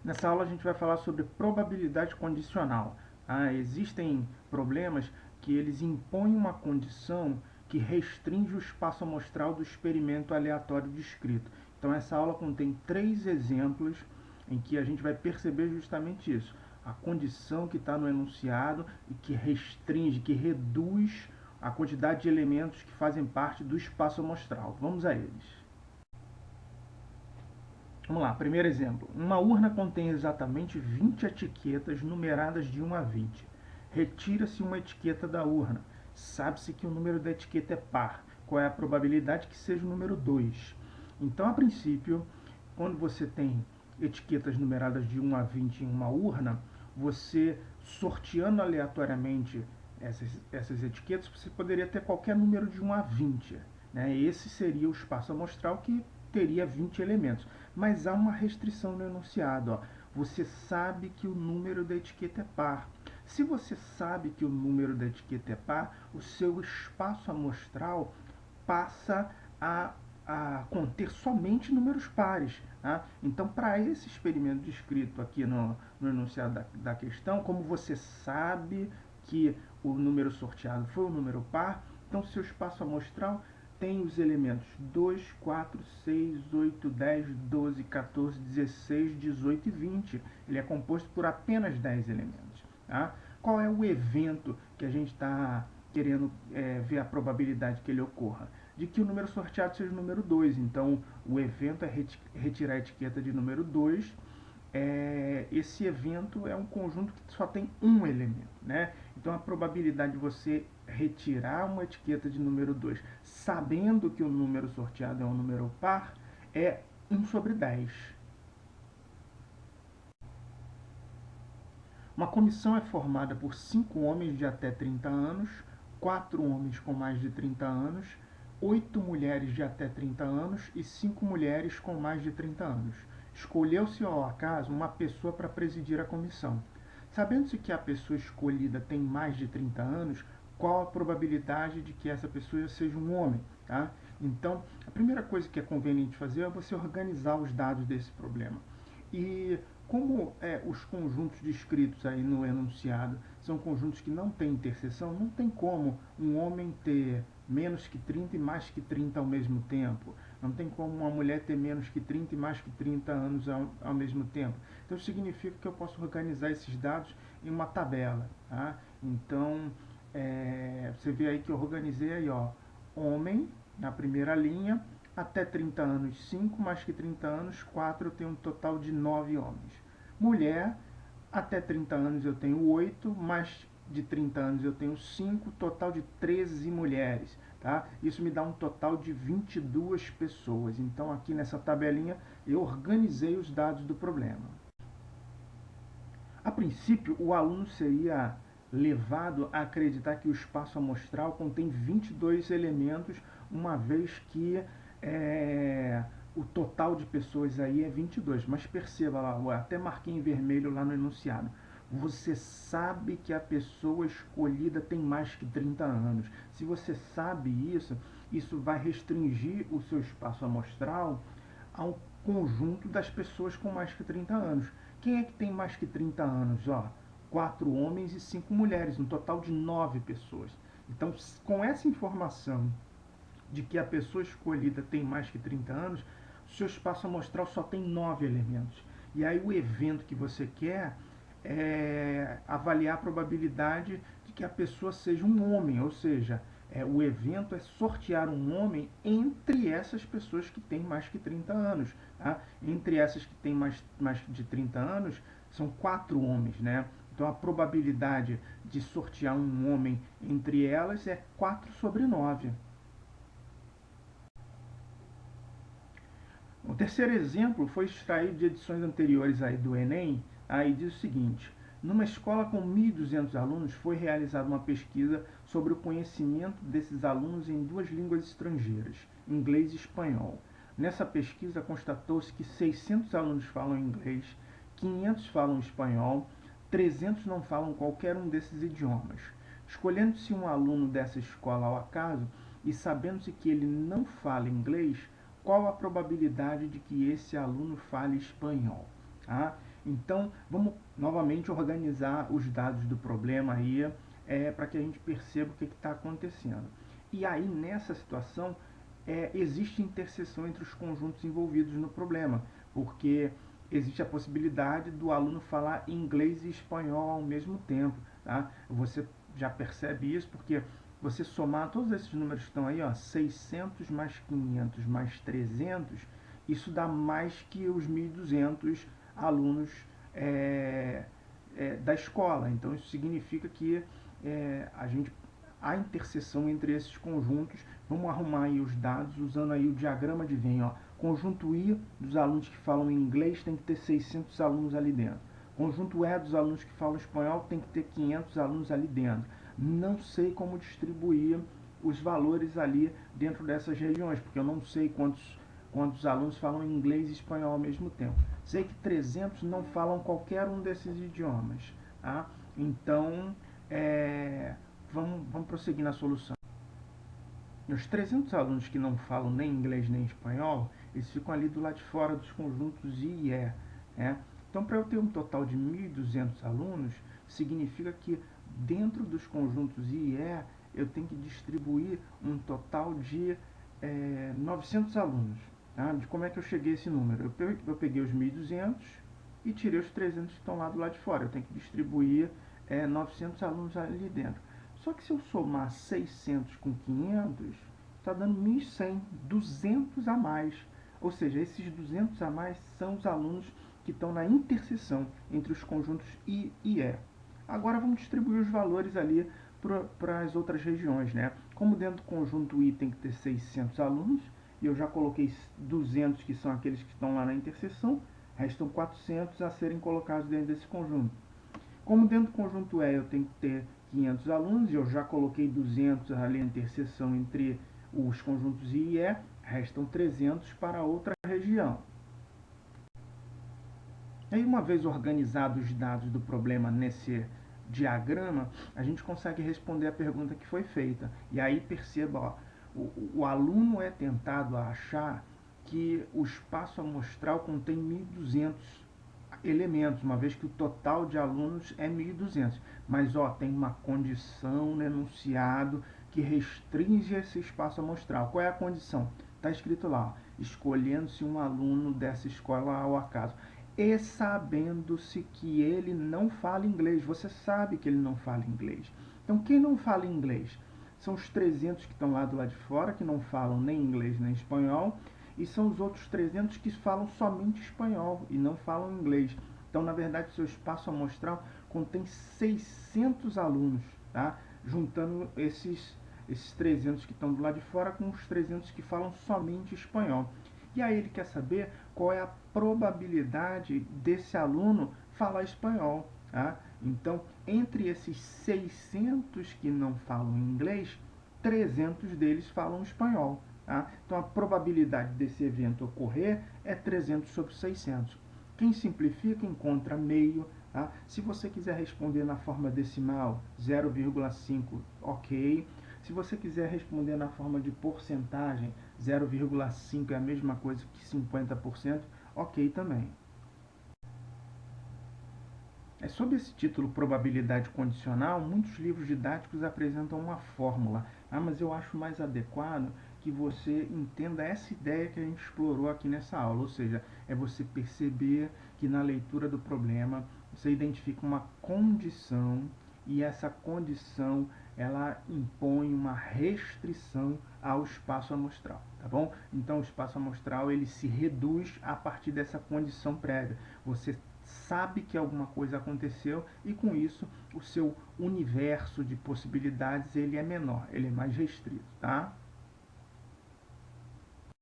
Nessa aula a gente vai falar sobre probabilidade condicional. Existem problemas que eles impõem uma condição que restringe o espaço amostral do experimento aleatório descrito. Então essa aula contém 3 exemplos em que a gente vai perceber justamente isso. A condição que está no enunciado e que restringe, que reduz a quantidade de elementos que fazem parte do espaço amostral. Vamos a eles. Vamos lá, primeiro exemplo. Uma urna contém exatamente 20 etiquetas numeradas de 1 a 20. Retira-se uma etiqueta da urna. Sabe-se que o número da etiqueta é par. Qual é a probabilidade que seja o número 2? Então, a princípio, quando você tem etiquetas numeradas de 1 a 20 em uma urna, você sorteando aleatoriamente essas etiquetas, você poderia ter qualquer número de 1 a 20. Né? Esse seria o espaço amostral que teria 20 elementos. Mas há uma restrição no enunciado. Ó. Você sabe que o número da etiqueta é par. Se você sabe que o número da etiqueta é par, o seu espaço amostral passa a conter somente números pares. Tá? Então, para esse experimento descrito aqui no enunciado da questão, como você sabe que o número sorteado foi um número par, então seu espaço amostral tem os elementos 2, 4, 6, 8, 10, 12, 14, 16, 18 e 20. Ele é composto por apenas 10 elementos. Tá? Qual é o evento que a gente está querendo ver a probabilidade que ele ocorra? De que o número sorteado seja o número 2. Então, o evento é retirar a etiqueta de número 2. Esse evento é um conjunto que só tem um elemento. Né? Então, a probabilidade de você retirar uma etiqueta de número 2, sabendo que o número sorteado é um número par, é 1 sobre 10. Uma comissão é formada por 5 homens de até 30 anos, 4 homens com mais de 30 anos, 8 mulheres de até 30 anos e 5 mulheres com mais de 30 anos. Escolheu-se ao acaso uma pessoa para presidir a comissão. Sabendo-se que a pessoa escolhida tem mais de 30 anos, qual a probabilidade de que essa pessoa seja um homem? Tá? Então, a primeira coisa que é conveniente fazer é você organizar os dados desse problema. E como os conjuntos descritos aí no enunciado são conjuntos que não têm interseção, não tem como um homem ter menos que 30 e mais que 30 ao mesmo tempo. Não tem como uma mulher ter menos que 30 e mais que 30 anos ao mesmo tempo. Então significa que eu posso organizar esses dados em uma tabela. Tá? Então, você vê aí que eu organizei aí, ó, homem na primeira linha, até 30 anos 5, mais que 30 anos 4, eu tenho um total de 9 homens. Mulher, até 30 anos eu tenho 8, mais de 30 anos eu tenho 5, total de 13 mulheres. Tá? Isso me dá um total de 22 pessoas. Então aqui nessa tabelinha eu organizei os dados do problema. A princípio, o aluno seria levado a acreditar que o espaço amostral contém 22 elementos, uma vez que o total de pessoas aí é 22. Mas perceba lá, eu até marquei em vermelho lá no enunciado. Você sabe que a pessoa escolhida tem mais que 30 anos. Se você sabe isso, isso vai restringir o seu espaço amostral ao conjunto das pessoas com mais que 30 anos. Quem é que tem mais que 30 anos? Ó, 4 homens e 5 mulheres, um total de 9 pessoas. Então, com essa informação de que a pessoa escolhida tem mais que 30 anos, o seu espaço amostral só tem 9 elementos. E aí o evento que você quer é avaliar a probabilidade de que a pessoa seja um homem, ou seja, o evento é sortear um homem entre essas pessoas que têm mais que 30 anos. Tá? Entre essas que têm mais de 30 anos, são 4 homens. Né? Então a probabilidade de sortear um homem entre elas é 4 sobre 9. O terceiro exemplo foi extraído de edições anteriores aí do Enem. Aí diz o seguinte: numa escola com 1.200 alunos foi realizada uma pesquisa sobre o conhecimento desses alunos em duas línguas estrangeiras, inglês e espanhol. Nessa pesquisa constatou-se que 600 alunos falam inglês, 500 falam espanhol, 300 não falam qualquer um desses idiomas. Escolhendo-se um aluno dessa escola ao acaso e sabendo-se que ele não fala inglês, qual a probabilidade de que esse aluno fale espanhol? Tá? Então, vamos novamente organizar os dados do problema aí, para que a gente perceba o que está acontecendo. E aí, nessa situação, existe interseção entre os conjuntos envolvidos no problema, porque existe a possibilidade do aluno falar inglês e espanhol ao mesmo tempo. Tá? Você já percebe isso porque você somar todos esses números que estão aí, ó, 600 mais 500 mais 300, isso dá mais que os 1.200 alunos é, da escola. Então isso significa que a gente a interseção entre esses conjuntos. Vamos arrumar aí os dados usando aí o diagrama de Venn. Ó. Conjunto I dos alunos que falam inglês tem que ter 600 alunos ali dentro. Conjunto E dos alunos que falam espanhol tem que ter 500 alunos ali dentro. Não sei como distribuir os valores ali dentro dessas regiões, porque eu não sei quantos alunos falam inglês e espanhol ao mesmo tempo. Sei que 300 não falam qualquer um desses idiomas. Tá? Então, vamos prosseguir na solução. Os 300 alunos que não falam nem inglês nem espanhol, eles ficam ali do lado de fora dos conjuntos I e E. Né? Então, para eu ter um total de 1.200 alunos, significa que dentro dos conjuntos I e E, eu tenho que distribuir um total de 900 alunos. Tá? De como é que eu cheguei a esse número? Eu peguei os 1.200 e tirei os 300 que estão lá do lado de fora. Eu tenho que distribuir 900 alunos ali dentro. Só que se eu somar 600 com 500, está dando 1.100, 200 a mais. Ou seja, esses 200 a mais são os alunos que estão na interseção entre os conjuntos I e E. Agora vamos distribuir os valores ali para as outras regiões. Né? Como dentro do conjunto I tem que ter 600 alunos, e eu já coloquei 200 que são aqueles que estão lá na interseção, restam 400 a serem colocados dentro desse conjunto. Como dentro do conjunto E eu tenho que ter 500 alunos, e eu já coloquei 200 ali na interseção entre os conjuntos I e E, restam 300 para outra região. E aí, uma vez organizados os dados do problema nesse diagrama, a gente consegue responder a pergunta que foi feita. E aí perceba, ó, o aluno é tentado a achar que o espaço amostral contém 1.200 elementos, uma vez que o total de alunos é 1.200. Mas ó, tem uma condição no enunciado que restringe esse espaço amostral. Qual é a condição? Está escrito lá, escolhendo-se um aluno dessa escola ao acaso. E sabendo-se que ele não fala inglês. Você sabe que ele não fala inglês. Então, quem não fala inglês? São os 300 que estão lá do lado de fora, que não falam nem inglês nem espanhol, e são os outros 300 que falam somente espanhol e não falam inglês. Então, na verdade, seu espaço amostral contém 600 alunos, tá? Juntando esses 300 que estão do lado de fora com os 300 que falam somente espanhol. E aí ele quer saber qual é a probabilidade desse aluno falar espanhol. Tá? Então, entre esses 600 que não falam inglês, 300 deles falam espanhol. Tá? Então, a probabilidade desse evento ocorrer é 300 sobre 600. Quem simplifica encontra meio. Tá? Se você quiser responder na forma decimal, 0,5, ok. Se você quiser responder na forma de porcentagem, 0,5 é a mesma coisa que 50%, ok também. Sob esse título probabilidade condicional, muitos livros didáticos apresentam uma fórmula, mas eu acho mais adequado que você entenda essa ideia que a gente explorou aqui nessa aula, ou seja, é você perceber que na leitura do problema você identifica uma condição e essa condição ela impõe uma restrição ao espaço amostral, tá bom? Então o espaço amostral ele se reduz a partir dessa condição prévia. Você sabe que alguma coisa aconteceu e com isso o seu universo de possibilidades ele é menor, ele é mais restrito, tá?